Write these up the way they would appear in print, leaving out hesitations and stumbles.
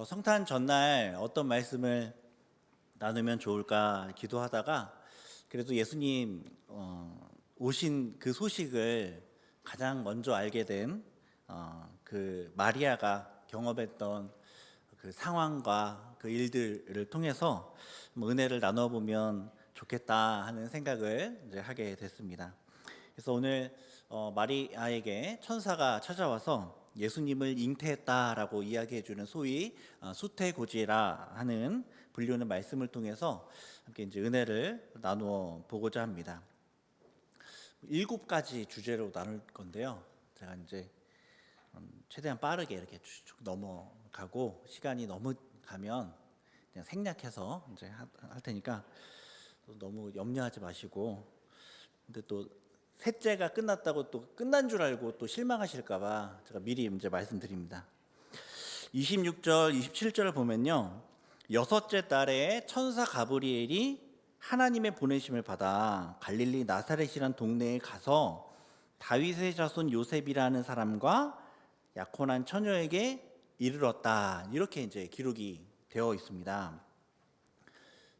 성탄 전날 어떤 말씀을 나누면 좋을까 기도하다가 그래도 예수님 오신 그 소식을 가장 먼저 알게 된 그 마리아가 경험했던 그 상황과 그 일들을 통해서 은혜를 나눠보면 좋겠다 하는 생각을 이제 하게 됐습니다. 그래서 오늘 마리아에게 천사가 찾아와서 예수님을 잉태했다라고 이야기해주는 소위 수태고지라 하는 불리는 말씀을 통해서 함께 이제 은혜를 나누어 보고자 합니다. 7가지 주제로 나눌 건데요. 제가 이제 최대한 빠르게 이렇게 쭉 넘어가고 시간이 너무 가면 그냥 생략해서 이제 할 테니까 너무 염려하지 마시고, 근데 또 셋째가 끝났다고 또 끝난 줄 알고 또 실망하실까봐 제가 미리 이제 말씀드립니다. 26절, 27절을 보면요, 여섯째 달에 천사 가브리엘이 하나님의 보내심을 받아 갈릴리 나사렛이란 동네에 가서 다윗의 자손 요셉이라는 사람과 약혼한 처녀에게 이르렀다, 이렇게 이제 기록이 되어 있습니다.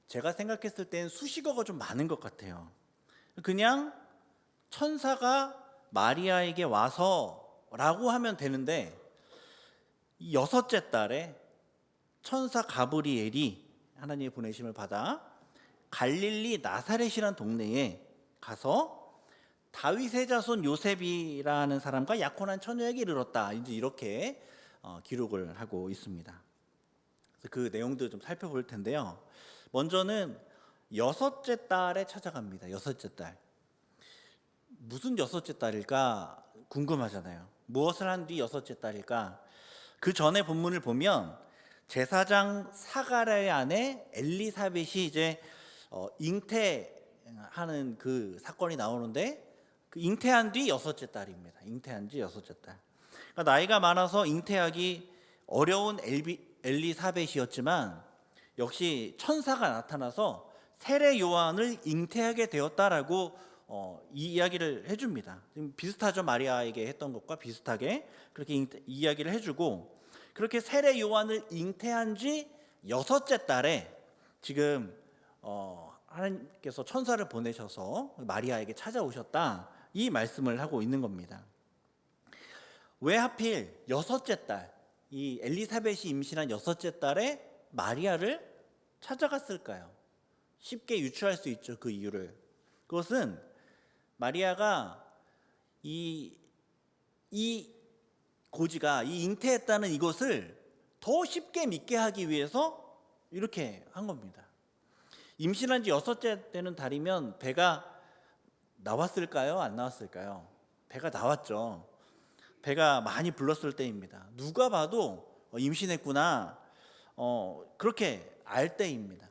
제가 생각했을 땐 수식어가 좀 많은 것 같아요. 그냥 천사가 마리아에게 와서라고 하면 되는데, 이 여섯째 달에 천사 가브리엘이 하나님의 보내심을 받아 갈릴리 나사렛이라는 동네에 가서 다윗의 자손 요셉이라는 사람과 약혼한 처녀에게 이르렀다, 이제 이렇게 기록을 하고 있습니다. 그래서 그 내용들을 좀 살펴볼 텐데요. 먼저는 여섯째 달에 찾아갑니다. 여섯째 달. 무슨 여섯째 달일까 궁금하잖아요. 무엇을 한 뒤 여섯째 달일까? 그 전에 본문을 보면 제사장 사가랴의 아내 엘리사벳이 이제 잉태하는 그 사건이 나오는데, 그 잉태한 뒤 여섯째 달입니다. 잉태한 뒤 여섯째 달. 그러니까 나이가 많아서 잉태하기 어려운 엘리사벳이었지만 역시 천사가 나타나서 세례 요한을 잉태하게 되었다라고 이 이야기를 해줍니다. 지금 비슷하죠. 마리아에게 했던 것과 비슷하게 그렇게 이야기를 해주고, 그렇게 세례 요한을 잉태한 지 여섯째 달에 지금 하나님께서 천사를 보내셔서 마리아에게 찾아오셨다, 이 말씀을 하고 있는 겁니다. 왜 하필 여섯째 달, 이 엘리사벳이 임신한 여섯째 달에 마리아를 찾아갔을까요? 쉽게 유추할 수 있죠. 그 이유를. 그것은 마리아가 이 고지가 이 잉태했다는 이것을 더 쉽게 믿게 하기 위해서 이렇게 한 겁니다. 임신한 지 여섯째 되는 달이면 배가 나왔을까요? 안 나왔을까요? 배가 나왔죠. 배가 많이 불렀을 때입니다. 누가 봐도 임신했구나, 그렇게 알 때입니다.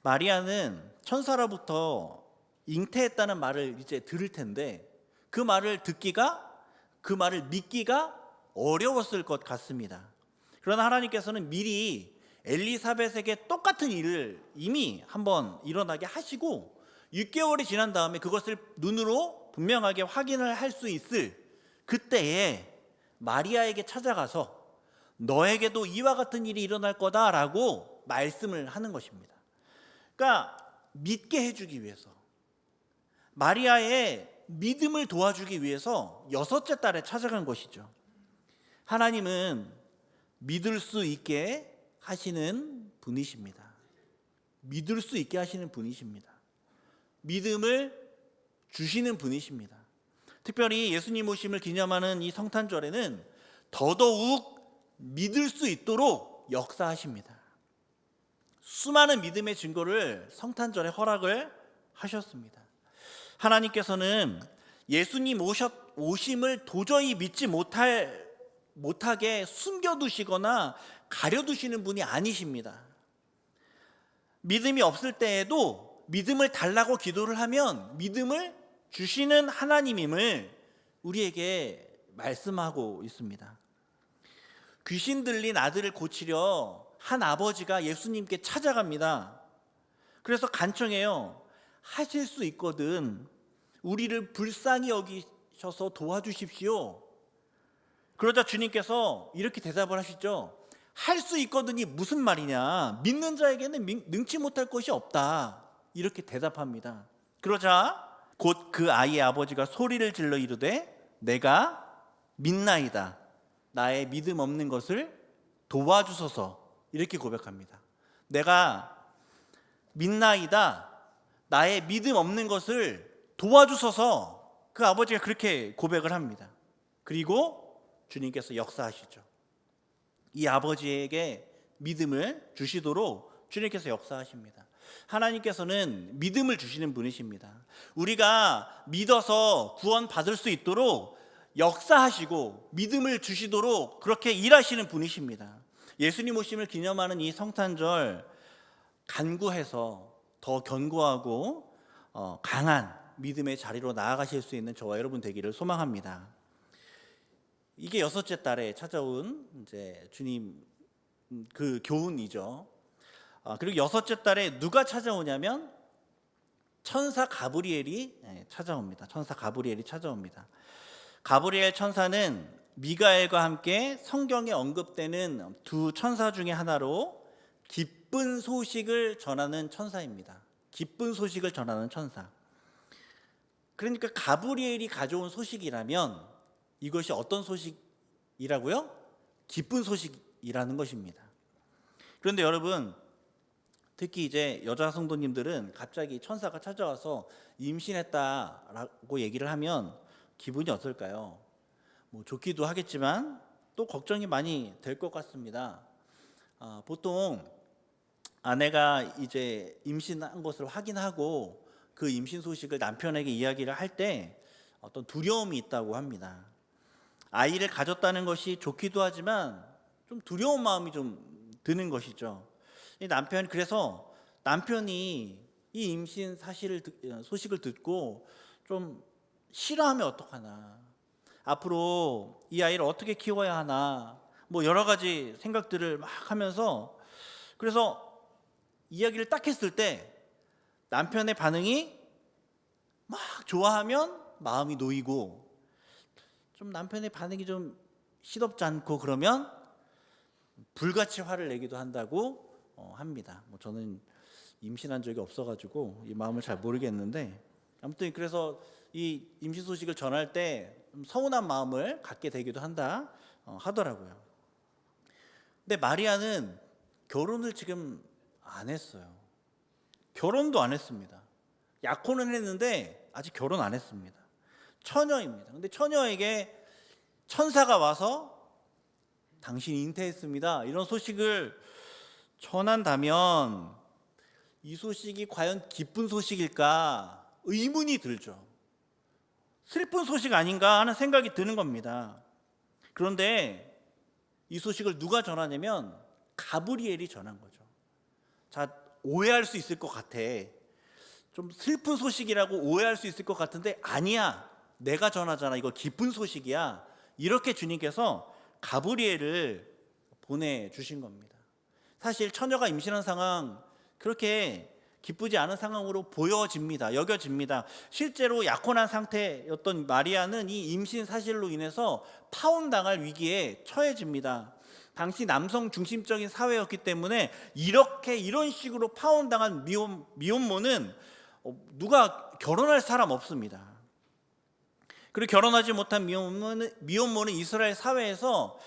마리아는 천사로부터 잉태했다는 말을 이제 들을 텐데, 그 말을 믿기가 어려웠을 것 같습니다. 그러나 하나님께서는 미리 엘리사벳에게 똑같은 일을 이미 한번 일어나게 하시고 6개월이 지난 다음에 그것을 눈으로 분명하게 확인을 할 수 있을 그때에 마리아에게 찾아가서 너에게도 이와 같은 일이 일어날 거다라고 말씀을 하는 것입니다. 그러니까 믿게 해주기 위해서, 마리아의 믿음을 도와주기 위해서 여섯째 달에 찾아간 것이죠. 하나님은 믿을 수 있게 하시는 분이십니다. 믿을 수 있게 하시는 분이십니다. 믿음을 주시는 분이십니다. 특별히 예수님 오심을 기념하는 이 성탄절에는 더더욱 믿을 수 있도록 역사하십니다. 수많은 믿음의 증거를 성탄절에 허락을 하셨습니다. 하나님께서는 예수님 오심을 도저히 믿지 못하게 숨겨두시거나 가려두시는 분이 아니십니다. 믿음이 없을 때에도 믿음을 달라고 기도를 하면 믿음을 주시는 하나님임을 우리에게 말씀하고 있습니다. 귀신 들린 아들을 고치려 한 아버지가 예수님께 찾아갑니다. 그래서 간청해요. 하실 수 있거든 우리를 불쌍히 여기셔서 도와주십시오. 그러자 주님께서 이렇게 대답을 하시죠. 할 수 있거든이 무슨 말이냐? 믿는 자에게는 능치 못할 것이 없다. 이렇게 대답합니다. 그러자 곧 그 아이의 아버지가 소리를 질러 이르되 내가 믿나이다. 나의 믿음 없는 것을 도와주소서. 이렇게 고백합니다. 내가 믿나이다. 나의 믿음 없는 것을 도와주소서. 그 아버지가 그렇게 고백을 합니다. 그리고 주님께서 역사하시죠. 이 아버지에게 믿음을 주시도록 주님께서 역사하십니다. 하나님께서는 믿음을 주시는 분이십니다. 우리가 믿어서 구원 받을 수 있도록 역사하시고 믿음을 주시도록 그렇게 일하시는 분이십니다. 예수님 오심을 기념하는 이 성탄절 간구해서 더 견고하고 강한 믿음의 자리로 나아가실 수 있는 저와 여러분 되기를 소망합니다. 이게 여섯째 달에 찾아온 이제 주님 그 교훈이죠. 그리고 여섯째 달에 누가 찾아오냐면 천사 가브리엘이 찾아옵니다. 천사 가브리엘이 찾아옵니다. 가브리엘 천사는 미가엘과 함께 성경에 언급되는 두 천사 중에 하나로 기쁜 소식을 전하는 천사입니다. 기쁜 소식을 전하는 천사. 그러니까 가브리엘이 가져온 소식이라면 이것이 어떤 소식이라고요? 기쁜 소식이라는 것입니다. 그런데 여러분, 특히 이제 여자 성도님들은 갑자기 천사가 찾아와서 임신했다라고 얘기를 하면 기분이 어떨까요? 뭐 좋기도 하겠지만 또 걱정이 많이 될 것 같습니다. 보통 아내가 이제 임신한 것을 확인하고 그 임신 소식을 남편에게 이야기를 할 때 어떤 두려움이 있다고 합니다. 아이를 가졌다는 것이 좋기도 하지만 좀 두려운 마음이 좀 드는 것이죠. 그래서 남편이 이 임신 소식을 듣고 좀 싫어하면 어떡하나, 앞으로 이 아이를 어떻게 키워야 하나, 뭐 여러 가지 생각들을 막 하면서, 그래서 이야기를 딱 했을 때 남편의 반응이 막 좋아하면 마음이 놓이고, 좀 남편의 반응이 좀 시덥지 않고 그러면 불같이 화를 내기도 한다고 합니다. 뭐 저는 임신한 적이 없어가지고 이 마음을 잘 모르겠는데, 아무튼 그래서 이 임신 소식을 전할 때 서운한 마음을 갖게 되기도 한다 하더라고요. 근데 마리아는 결혼을 지금 안 했어요. 결혼도 안 했습니다. 약혼은 했는데 아직 결혼 안 했습니다. 처녀입니다. 근데 처녀에게 천사가 와서 당신 잉태했습니다, 이런 소식을 전한다면 이 소식이 과연 기쁜 소식일까 의문이 들죠. 슬픈 소식 아닌가 하는 생각이 드는 겁니다. 그런데 이 소식을 누가 전하냐면 가브리엘이 전한 거죠. 자, 오해할 수 있을 것 같아. 좀 슬픈 소식이라고 오해할 수 있을 것 같은데 아니야, 내가 전하잖아, 이거 기쁜 소식이야. 이렇게 주님께서 가브리엘을 보내주신 겁니다. 사실 처녀가 임신한 상황 그렇게 기쁘지 않은 상황으로 보여집니다. 여겨집니다. 실제로 약혼한 상태였던 마리아는 이 임신 사실로 인해서 파혼당할 위기에 처해집니다. 당시 남성 중심적인 사회였기 때문에 이런 식으로 파혼당한 미혼모는 누가 결혼할 사람 없습니다. 그리고 결혼하지 못한 미혼모는 이스라엘 사회에서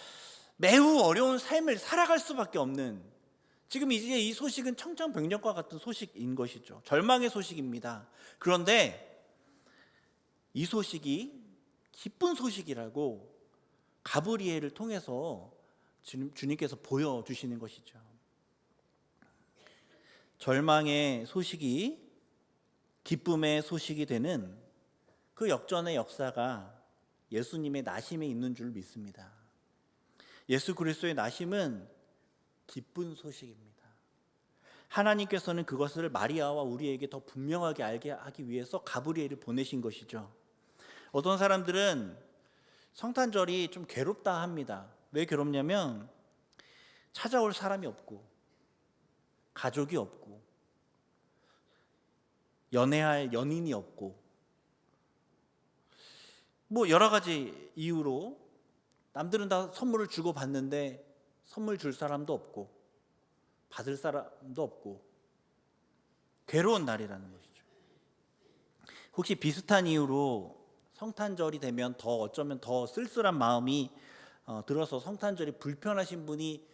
매우 어려운 삶을 살아갈 수밖에 없는, 지금 이제 이 소식은 청천벽력과 같은 소식인 것이죠. 절망의 소식입니다. 그런데 이 소식이 기쁜 소식이라고 가브리엘을 통해서 주님께서 보여주시는 것이죠. 절망의 소식이 기쁨의 소식이 되는 그 역전의 역사가 예수님의 나심에 있는 줄 믿습니다. 예수 그리스도의 나심은 기쁜 소식입니다. 하나님께서는 그것을 마리아와 우리에게 더 분명하게 알게 하기 위해서 가브리엘을 보내신 것이죠. 어떤 사람들은 성탄절이 좀 괴롭다 합니다. 왜 괴롭냐면 찾아올 사람이 없고 가족이 없고 연애할 연인이 없고 뭐 여러 가지 이유로 남들은 다 선물을 주고 받는데 선물 줄 사람도 없고 받을 사람도 없고 괴로운 날이라는 것이죠. 혹시 비슷한 이유로 성탄절이 되면 더 어쩌면 더 쓸쓸한 마음이 들어서 성탄절이 불편하신 분이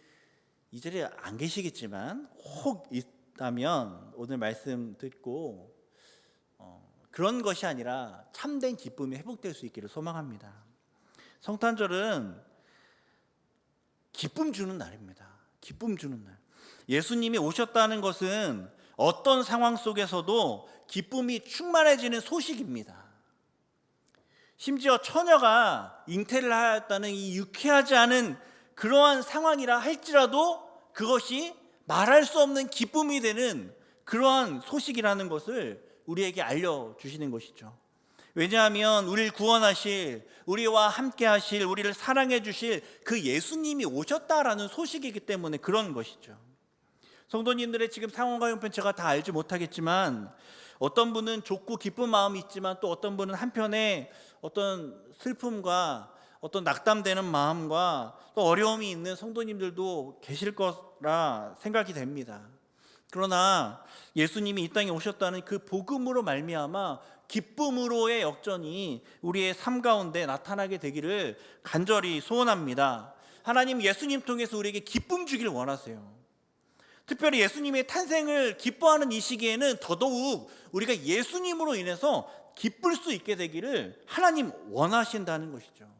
이 자리에 안 계시겠지만 혹 있다면 오늘 말씀 듣고 그런 것이 아니라 참된 기쁨이 회복될 수 있기를 소망합니다. 성탄절은 기쁨 주는 날입니다. 기쁨 주는 날. 예수님이 오셨다는 것은 어떤 상황 속에서도 기쁨이 충만해지는 소식입니다. 심지어 처녀가 잉태를 하였다는 이 유쾌하지 않은 그러한 상황이라 할지라도 그것이 말할 수 없는 기쁨이 되는 그러한 소식이라는 것을 우리에게 알려주시는 것이죠. 왜냐하면 우리를 구원하실, 우리와 함께 하실, 우리를 사랑해 주실 그 예수님이 오셨다라는 소식이기 때문에 그런 것이죠. 성도님들의 지금 상황과 형편 제가 다 알지 못하겠지만 어떤 분은 좋고 기쁜 마음이 있지만 또 어떤 분은 한편에 어떤 슬픔과 어떤 낙담되는 마음과 또 어려움이 있는 성도님들도 계실 거라 생각이 됩니다. 그러나 예수님이 이 땅에 오셨다는 그 복음으로 말미암아 기쁨으로의 역전이 우리의 삶 가운데 나타나게 되기를 간절히 소원합니다. 하나님 예수님 통해서 우리에게 기쁨 주길 원하세요. 특별히 예수님의 탄생을 기뻐하는 이 시기에는 더더욱 우리가 예수님으로 인해서 기쁠 수 있게 되기를 하나님 원하신다는 것이죠.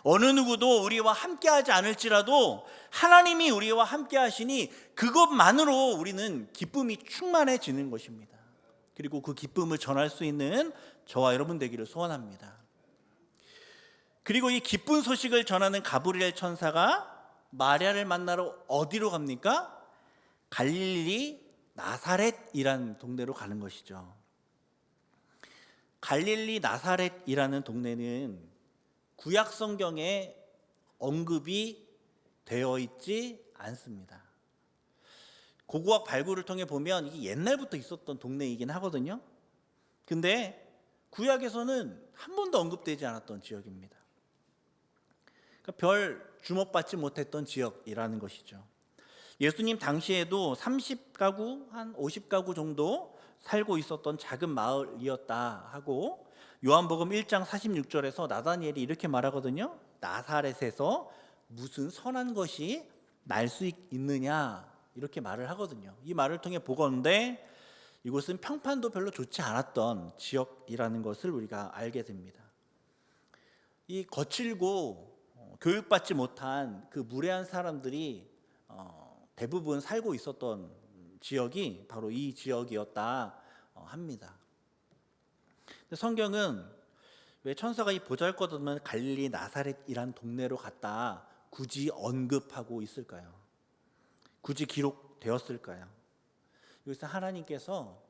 어느 누구도 우리와 함께하지 않을지라도 하나님이 우리와 함께 하시니 그것만으로 우리는 기쁨이 충만해지는 것입니다. 그리고 그 기쁨을 전할 수 있는 저와 여러분 되기를 소원합니다. 그리고 이 기쁜 소식을 전하는 가브리엘 천사가 마리아를 만나러 어디로 갑니까? 갈릴리 나사렛이라는 동네로 가는 것이죠. 갈릴리 나사렛이라는 동네는 구약 성경에 언급이 되어 있지 않습니다. 고고학 발굴을 통해 보면 이게 옛날부터 있었던 동네이긴 하거든요. 근데 구약에서는 한 번도 언급되지 않았던 지역입니다. 그러니까 별 주목받지 못했던 지역이라는 것이죠. 예수님 당시에도 30가구, 한 50가구 정도 살고 있었던 작은 마을이었다 하고 요한복음 1장 46절에서 나다니엘이 이렇게 말하거든요. 나사렛에서 무슨 선한 것이 날 수 있느냐 이렇게 말을 하거든요. 이 말을 통해 보건대 이곳은 평판도 별로 좋지 않았던 지역이라는 것을 우리가 알게 됩니다. 이 거칠고 교육받지 못한 그 무례한 사람들이 대부분 살고 있었던 지역이 바로 이 지역이었다 합니다. 성경은 왜 천사가 이 보잘것없는 갈릴리 나사렛이란 동네로 갔다 굳이 언급하고 있을까요? 굳이 기록되었을까요? 여기서 하나님께서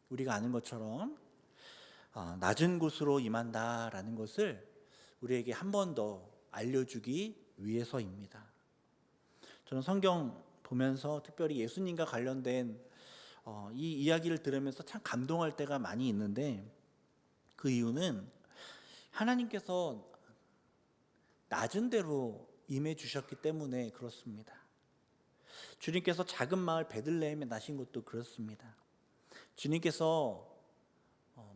우리가 아는 것처럼 낮은 곳으로 임한다라는 것을 우리에게 한 번 더 알려주기 위해서입니다. 저는 성경 보면서 특별히 예수님과 관련된 이 이야기를 들으면서 참 감동할 때가 많이 있는데 그 이유는 하나님께서 낮은 데로 임해 주셨기 때문에 그렇습니다. 주님께서 작은 마을 베들레헴에 나신 것도 그렇습니다. 주님께서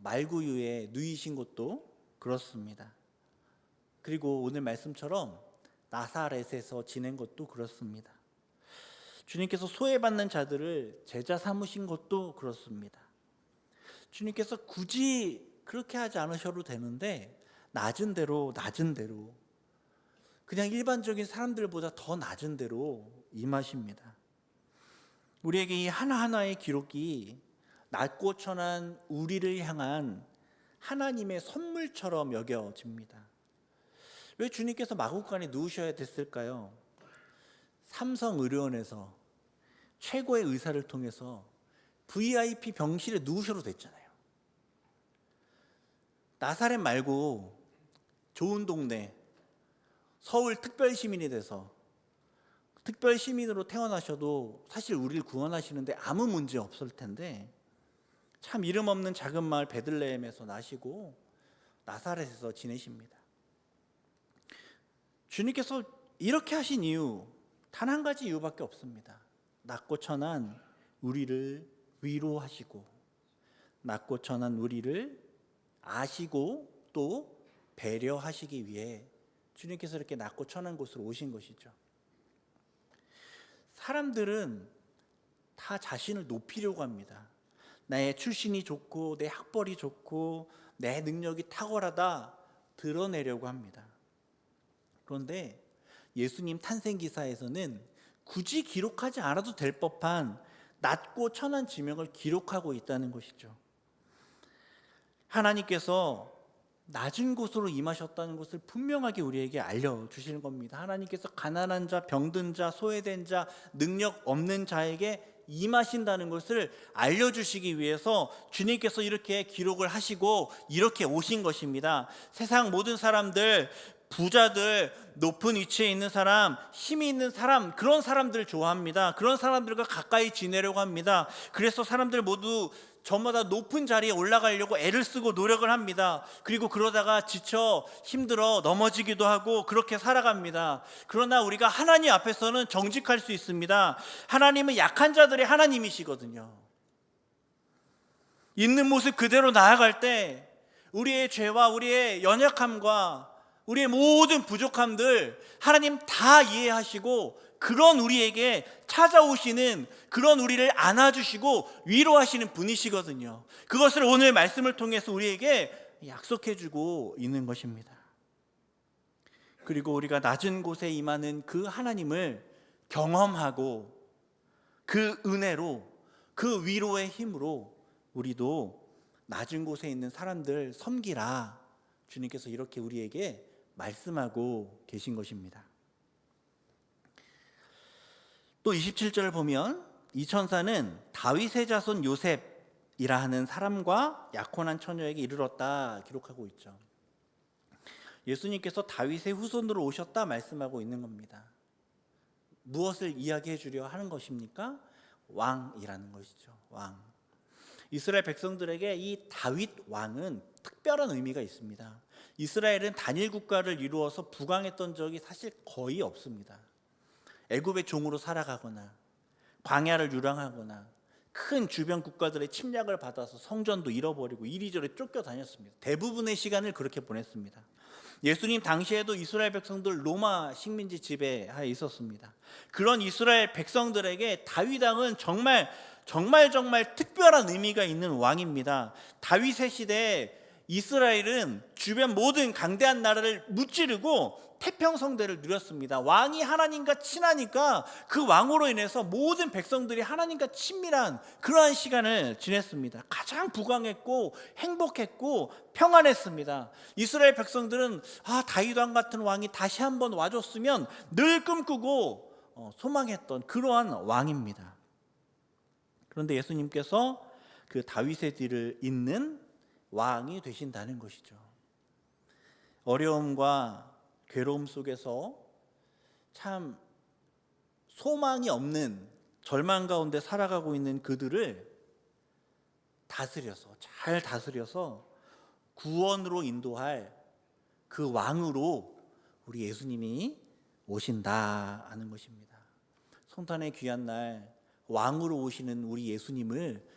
말구유에 누이신 것도 그렇습니다. 그리고 오늘 말씀처럼 나사렛에서 지낸 것도 그렇습니다. 주님께서 소외받는 자들을 제자 삼으신 것도 그렇습니다. 주님께서 굳이 그렇게 하지 않으셔도 되는데 낮은 데로 그냥 일반적인 사람들보다 더 낮은 데로 임하십니다. 우리에게 이 하나하나의 기록이 낮고 천한 우리를 향한 하나님의 선물처럼 여겨집니다. 왜 주님께서 마구간에 누우셔야 됐을까요? 삼성의료원에서 최고의 의사를 통해서 VIP 병실에 누우셔도 됐잖아요. 나사렛 말고 좋은 동네 서울 특별시민이 돼서 특별시민으로 태어나셔도 사실 우리를 구원하시는데 아무 문제 없을 텐데 참 이름 없는 작은 마을 베들레헴에서 나시고 나사렛에서 지내십니다. 주님께서 이렇게 하신 이유 단 한 가지 이유밖에 없습니다. 낮고 천한 우리를 위로하시고, 낮고 천한 우리를 아시고 또 배려하시기 위해 주님께서 이렇게 낮고 천한 곳으로 오신 것이죠. 사람들은 다 자신을 높이려고 합니다. 나의 출신이 좋고 내 학벌이 좋고 내 능력이 탁월하다 드러내려고 합니다. 그런데 예수님 탄생 기사에서는 굳이 기록하지 않아도 될 법한 낮고 천한 지명을 기록하고 있다는 것이죠. 하나님께서 낮은 곳으로 임하셨다는 것을 분명하게 우리에게 알려주시는 겁니다. 하나님께서 가난한 자, 병든 자, 소외된 자, 능력 없는 자에게 임하신다는 것을 알려주시기 위해서 주님께서 이렇게 기록을 하시고 이렇게 오신 것입니다. 세상 모든 사람들, 부자들, 높은 위치에 있는 사람, 힘이 있는 사람, 그런 사람들을 좋아합니다. 그런 사람들과 가까이 지내려고 합니다. 그래서 사람들 모두 저마다 높은 자리에 올라가려고 애를 쓰고 노력을 합니다. 그리고 그러다가 지쳐 힘들어 넘어지기도 하고 그렇게 살아갑니다. 그러나 우리가 하나님 앞에서는 정직할 수 있습니다. 하나님은 약한 자들의 하나님이시거든요. 있는 모습 그대로 나아갈 때 우리의 죄와 우리의 연약함과 우리의 모든 부족함들 하나님 다 이해하시고, 그런 우리에게 찾아오시는, 그런 우리를 안아주시고 위로하시는 분이시거든요. 그것을 오늘 말씀을 통해서 우리에게 약속해주고 있는 것입니다. 그리고 우리가 낮은 곳에 임하는 그 하나님을 경험하고 그 은혜로, 그 위로의 힘으로 우리도 낮은 곳에 있는 사람들 섬기라, 주님께서 이렇게 우리에게 말씀하고 계신 것입니다. 또 27절을 보면 이 천사는 다윗의 자손 요셉이라 하는 사람과 약혼한 처녀에게 이르렀다 기록하고 있죠. 예수님께서 다윗의 후손으로 오셨다 말씀하고 있는 겁니다. 무엇을 이야기해 주려 하는 것입니까? 왕이라는 것이죠. 왕. 이스라엘 백성들에게 이 다윗 왕은 특별한 의미가 있습니다. 이스라엘은 단일 국가를 이루어서 부강했던 적이 사실 거의 없습니다. 애굽의 종으로 살아가거나 광야를 유랑하거나 큰 주변 국가들의 침략을 받아서 성전도 잃어버리고 이리저리 쫓겨다녔습니다. 대부분의 시간을 그렇게 보냈습니다. 예수님 당시에도 이스라엘 백성들 로마 식민지 지배하에 있었습니다. 그런 이스라엘 백성들에게 다윗 왕은 정말 특별한 의미가 있는 왕입니다. 다윗의 시대에 이스라엘은 주변 모든 강대한 나라를 무찌르고 태평성대를 누렸습니다. 왕이 하나님과 친하니까 그 왕으로 인해서 모든 백성들이 하나님과 친밀한 그러한 시간을 지냈습니다. 가장 부강했고 행복했고 평안했습니다. 이스라엘 백성들은 다윗 왕 같은 왕이 다시 한번 와줬으면 늘 꿈꾸고 소망했던 그러한 왕입니다. 그런데 예수님께서 그 다윗의 뒤를 잇는 왕이 되신다는 것이죠. 어려움과 괴로움 속에서 참 소망이 없는 절망 가운데 살아가고 있는 그들을 잘 다스려서 구원으로 인도할 그 왕으로 우리 예수님이 오신다 하는 것입니다. 성탄의 귀한 날 왕으로 오시는 우리 예수님을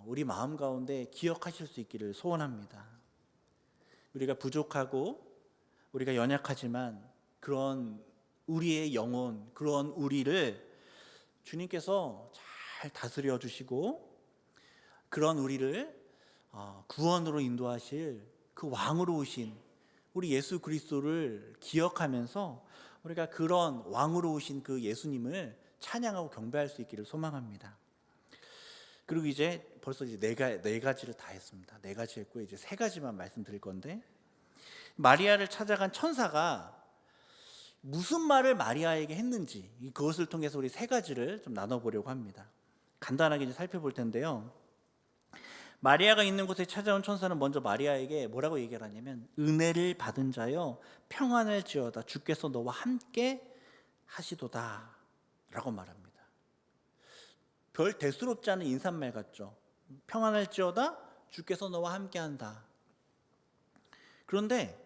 우리 마음 가운데 기억하실 수 있기를 소원합니다. 우리가 부족하고 우리가 연약하지만 그런 우리의 영혼, 그런 우리를 주님께서 잘 다스려 주시고 그런 우리를 구원으로 인도하실 그 왕으로 오신 우리 예수 그리스도를 기억하면서 우리가 그런 왕으로 오신 그 예수님을 찬양하고 경배할 수 있기를 소망합니다. 그리고 이제 벌써 이제 네 가지를 다 했습니다. 4가지 했고 이제 3가지만 말씀드릴 건데, 마리아를 찾아간 천사가 무슨 말을 마리아에게 했는지 그것을 통해서 우리 3가지를 좀 나눠보려고 합니다. 간단하게 이제 살펴볼 텐데요. 마리아가 있는 곳에 찾아온 천사는 먼저 마리아에게 뭐라고 얘기를 하냐면, 은혜를 받은 자여 평안할지어다, 주께서 너와 함께 하시도다 라고 말합니다. 별 대수롭지 않은 인사말 같죠. 평안할지어다, 주께서 너와 함께한다. 그런데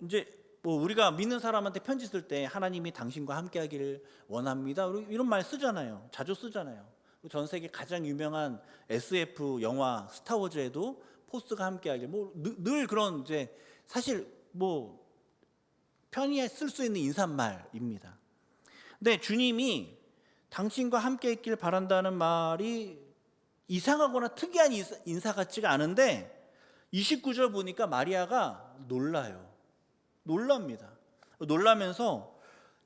이제 뭐 우리가 믿는 사람한테 편지 쓸 때 하나님이 당신과 함께하기를 원합니다, 이런 말 쓰잖아요. 자주 쓰잖아요. 전 세계 가장 유명한 SF 영화 스타워즈에도 포스가 함께하길, 뭐 늘 그런 이제 사실 뭐 편히 쓸 수 있는 인사말입니다. 근데 주님이 당신과 함께 있길 바란다는 말이 이상하거나 특이한 인사 같지가 않은데 29절 보니까 마리아가 놀랍니다. 놀라면서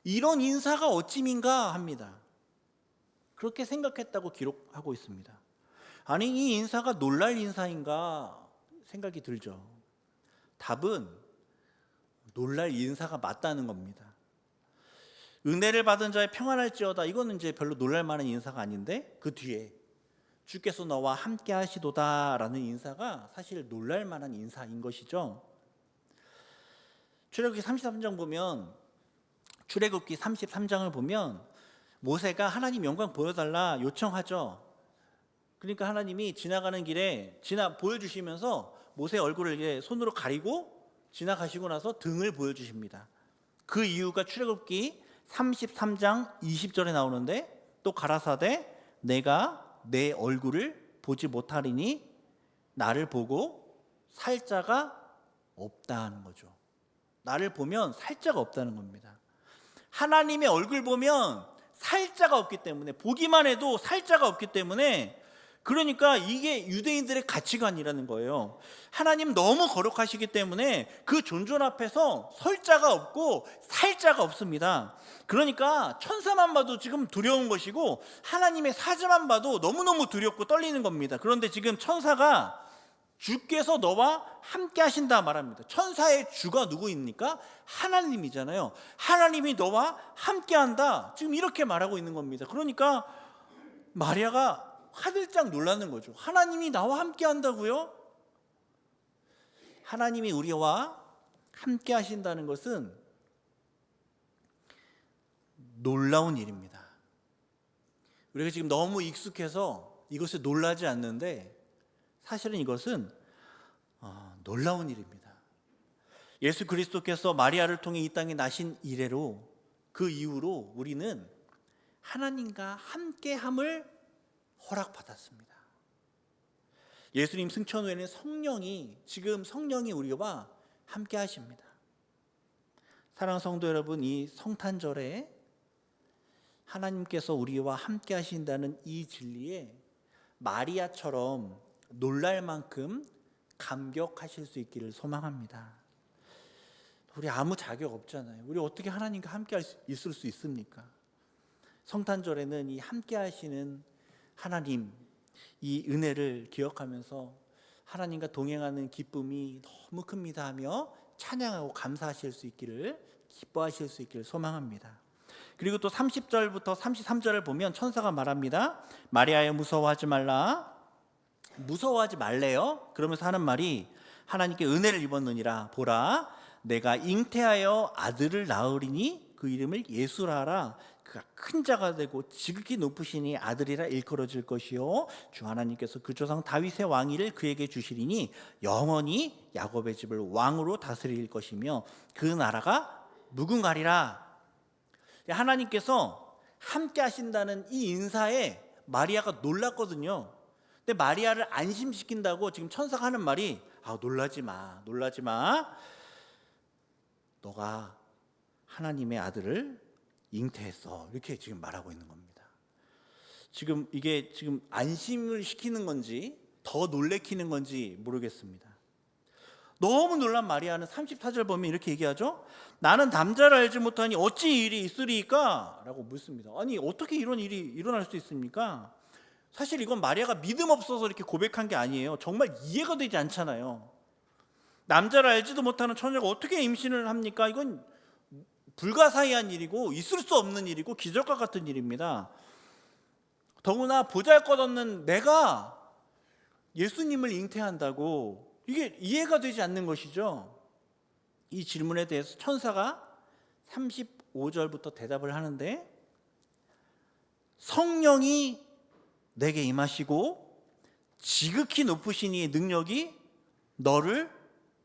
이런 인사가 어찌민가 합니다. 그렇게 생각했다고 기록하고 있습니다. 아니, 이 인사가 놀랄 인사인가 생각이 들죠. 답은 놀랄 인사가 맞다는 겁니다. 은혜를 받은 자의 평안할지어다, 이거는 이제 별로 놀랄 만한 인사가 아닌데 그 뒤에 주께서 너와 함께 하시도다 라는 인사가 사실 놀랄 만한 인사인 것이죠. 출애굽기 33장 보면, 출애굽기 33장을 보면 모세가 하나님 영광 보여달라 요청하죠. 그러니까 하나님이 지나가는 길에 보여주시면서 모세 얼굴을 이제 손으로 가리고 지나가시고 나서 등을 보여주십니다. 그 이유가 출애굽기 33장 20절에 나오는데, 또 가라사대 내가 내 얼굴을 보지 못하리니 나를 보고 살 자가 없다 하는 거죠. 나를 보면 살 자가 없다는 겁니다. 하나님의 얼굴 보면 살 자가 없기 때문에, 보기만 해도 살 자가 없기 때문에, 그러니까 이게 유대인들의 가치관이라는 거예요. 하나님 너무 거룩하시기 때문에 그 존존 앞에서 설 자가 없고 살 자가 없습니다. 그러니까 천사만 봐도 지금 두려운 것이고 하나님의 사자만 봐도 너무너무 두렵고 떨리는 겁니다. 그런데 지금 천사가 주께서 너와 함께 하신다 말합니다. 천사의 주가 누구입니까? 하나님이잖아요. 하나님이 너와 함께 한다, 지금 이렇게 말하고 있는 겁니다. 그러니까 마리아가 화들짝 놀라는 거죠. 하나님이 나와 함께 한다고요? 하나님이 우리와 함께 하신다는 것은 놀라운 일입니다. 우리가 지금 너무 익숙해서 이것에 놀라지 않는데 사실은 이것은 놀라운 일입니다. 예수 그리스도께서 마리아를 통해 이 땅에 나신 이래로, 그 이후로 우리는 하나님과 함께함을 허락받았습니다. 예수님 승천 후에는 성령이 우리와 함께 하십니다. 사랑하는 성도 여러분, 이 성탄절에 하나님께서 우리와 함께 하신다는 이 진리에 마리아처럼 놀랄 만큼 감격하실 수 있기를 소망합니다. 우리 아무 자격 없잖아요. 우리 어떻게 하나님과 함께 있을 수 있습니까? 성탄절에는 이 함께 하시는 하나님, 이 은혜를 기억하면서 하나님과 동행하는 기쁨이 너무 큽니다 하며 찬양하고 감사하실 수 있기를, 기뻐하실 수 있기를 소망합니다. 그리고 또 30절부터 33절을 보면 천사가 말합니다. 마리아여 무서워하지 말라. 무서워하지 말래요. 그러면서 하는 말이, 하나님께 은혜를 입었느니라. 보라, 내가 잉태하여 아들을 낳으리니 그 이름을 예수라 하라. 그가 큰 자가 되고 지극히 높으시니 아들이라 일컬어질 것이요 주 하나님께서 그 조상 다윗의 왕위를 그에게 주시리니 영원히 야곱의 집을 왕으로 다스릴 것이며 그 나라가 무궁하리라. 하나님께서 함께 하신다는 이 인사에 마리아가 놀랐거든요. 근데 마리아를 안심시킨다고 지금 천사가 하는 말이, 놀라지 마. 너가 하나님의 아들을 잉태했어, 이렇게 지금 말하고 있는 겁니다. 지금 이게 지금 안심을 시키는 건지 더 놀래키는 건지 모르겠습니다. 너무 놀란 마리아는 34절 보면 이렇게 얘기하죠. 나는 남자를 알지 못하니 어찌 일이 있으리까? 라고 묻습니다. 아니, 어떻게 이런 일이 일어날 수 있습니까? 사실 이건 마리아가 믿음 없어서 이렇게 고백한 게 아니에요. 정말 이해가 되지 않잖아요. 남자를 알지도 못하는 처녀가 어떻게 임신을 합니까? 이건 불가사의한 일이고 있을 수 없는 일이고 기적과 같은 일입니다. 더구나 보잘것없는 내가 예수님을 잉태한다고, 이게 이해가 되지 않는 것이죠. 이 질문에 대해서 천사가 35절부터 대답을 하는데, 성령이 내게 임하시고 지극히 높으신 이의 능력이 너를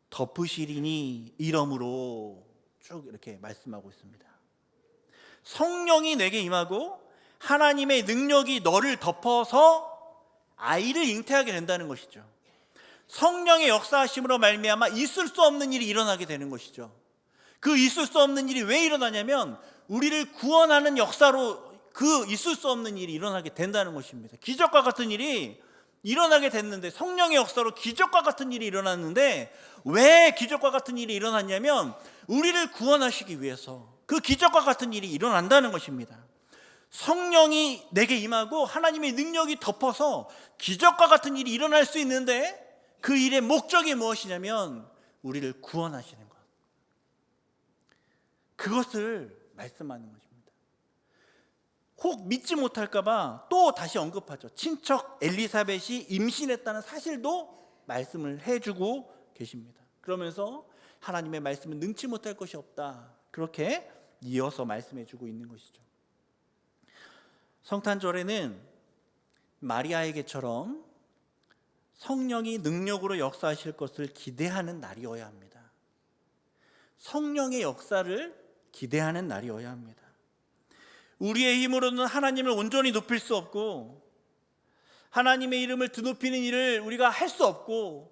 덮으시리니 이러므로. 쭉 이렇게 말씀하고 있습니다. 성령이 내게 임하고 하나님의 능력이 너를 덮어서 아이를 잉태하게 된다는 것이죠. 성령의 역사하심으로 말미암아 있을 수 없는 일이 일어나게 되는 것이죠. 그 있을 수 없는 일이 왜 일어나냐면 우리를 구원하는 역사로 그 있을 수 없는 일이 일어나게 된다는 것입니다. 기적과 같은 일이 일어나게 됐는데, 성령의 역사로 기적과 같은 일이 일어났는데, 왜 기적과 같은 일이 일어났냐면 우리를 구원하시기 위해서 그 기적과 같은 일이 일어난다는 것입니다. 성령이 내게 임하고 하나님의 능력이 덮어서 기적과 같은 일이 일어날 수 있는데, 그 일의 목적이 무엇이냐면 우리를 구원하시는 것, 그것을 말씀하는 것입니다. 혹 믿지 못할까 봐 또 다시 언급하죠. 친척 엘리사벳이 임신했다는 사실도 말씀을 해주고 계십니다. 그러면서 하나님의 말씀은 능치 못할 것이 없다, 그렇게 이어서 말씀해주고 있는 것이죠. 성탄절에는 마리아에게처럼 성령이 능력으로 역사하실 것을 기대하는 날이어야 합니다. 성령의 역사를 기대하는 날이어야 합니다. 우리의 힘으로는 하나님을 온전히 높일 수 없고, 하나님의 이름을 드높이는 일을 우리가 할 수 없고,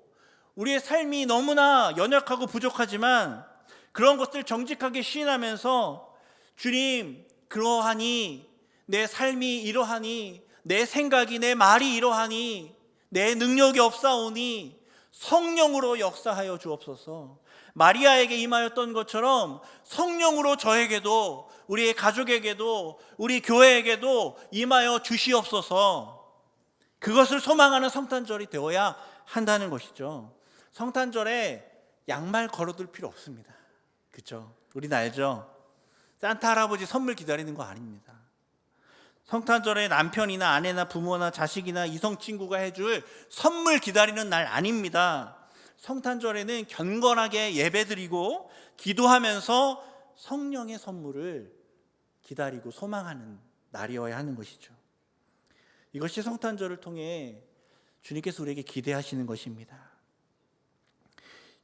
우리의 삶이 너무나 연약하고 부족하지만 그런 것들 정직하게 시인하면서, 주님, 그러하니 내 삶이 이러하니, 내 생각이, 내 말이 이러하니, 내 능력이 없사오니 성령으로 역사하여 주옵소서. 마리아에게 임하였던 것처럼 성령으로 저에게도, 우리의 가족에게도, 우리 교회에게도 임하여 주시옵소서. 그것을 소망하는 성탄절이 되어야 한다는 것이죠. 성탄절에 양말 걸어둘 필요 없습니다. 그렇죠? 우리는 알죠? 산타 할아버지 선물 기다리는 거 아닙니다. 성탄절에 남편이나 아내나 부모나 자식이나 이성 친구가 해줄 선물 기다리는 날 아닙니다. 성탄절에는 경건하게 예배드리고 기도하면서 성령의 선물을 기다리고 소망하는 날이어야 하는 것이죠. 이것이 성탄절을 통해 주님께서 우리에게 기대하시는 것입니다.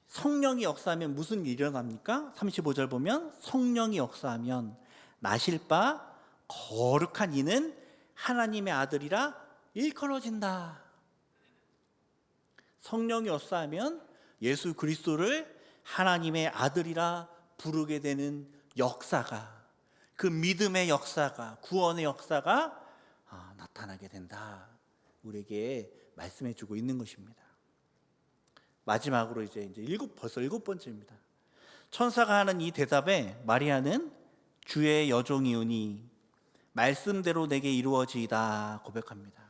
성령이 역사하면 무슨 일이 일어납니까? 35절 보면 성령이 역사하면 나실 바 거룩한 이는 하나님의 아들이라 일컬어진다. 성령이 역사하면 예수 그리스도를 하나님의 아들이라 부르게 되는 역사가, 그 믿음의 역사가, 구원의 역사가 나타나게 된다, 우리에게 말씀해 주고 있는 것입니다. 마지막으로 벌써 7번째입니다. 천사가 하는 이 대답에 마리아는 주의 여종이오니 말씀대로 내게 이루어지이다 고백합니다.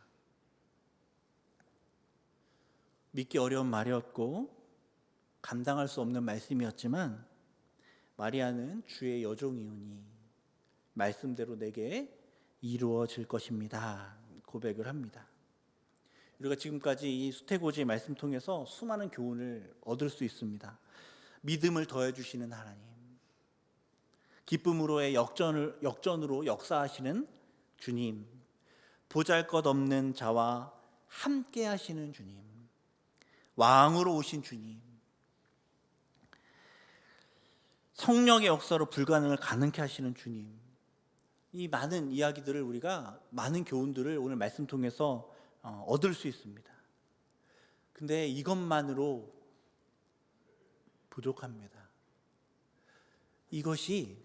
믿기 어려운 말이었고 감당할 수 없는 말씀이었지만, 마리아는 주의 여종이오니 말씀대로 내게 이루어질 것입니다 고백을 합니다. 우리가 지금까지 이 수태고지의 말씀 통해서 수많은 교훈을 얻을 수 있습니다. 믿음을 더해 주시는 하나님, 기쁨으로의 역전으로 역사하시는 주님, 보잘것없는 자와 함께 하시는 주님, 왕으로 오신 주님, 성령의 역사로 불가능을 가능케 하시는 주님, 이 많은 이야기들을, 우리가 많은 교훈들을 오늘 말씀 통해서 얻을 수 있습니다. 근데 이것만으로 부족합니다. 이것이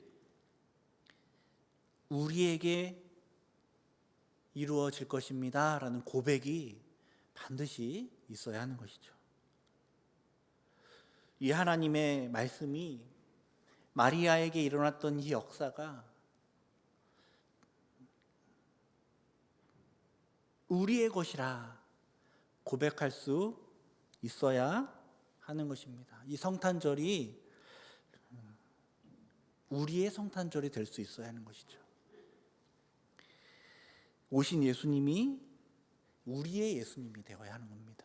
우리에게 이루어질 것입니다 라는 고백이 반드시 있어야 하는 것이죠. 이 하나님의 말씀이, 마리아에게 일어났던 이 역사가 우리의 것이라 고백할 수 있어야 하는 것입니다. 이 성탄절이 우리의 성탄절이 될 수 있어야 하는 것이죠. 오신 예수님이 우리의 예수님이 되어야 하는 겁니다.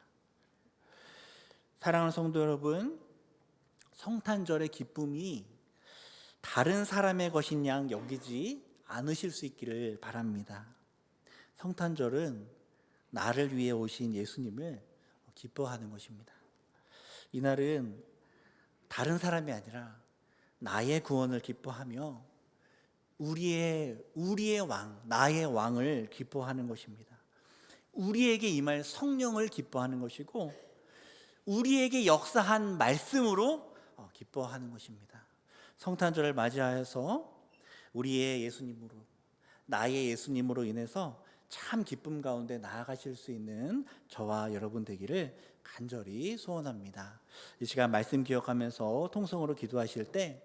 사랑하는 성도 여러분, 성탄절의 기쁨이 다른 사람의 것인 양 여기지 않으실 수 있기를 바랍니다. 성탄절은 나를 위해 오신 예수님을 기뻐하는 것입니다. 이날은 다른 사람이 아니라 나의 구원을 기뻐하며 우리의 왕, 나의 왕을 기뻐하는 것입니다. 우리에게 임할 성령을 기뻐하는 것이고 우리에게 역사한 말씀으로 기뻐하는 것입니다. 성탄절을 맞이하여서 우리의 예수님으로, 나의 예수님으로 인해서 참 기쁨 가운데 나아가실 수 있는 저와 여러분 되기를 간절히 소원합니다. 이 시간 말씀 기억하면서 통성으로 기도하실 때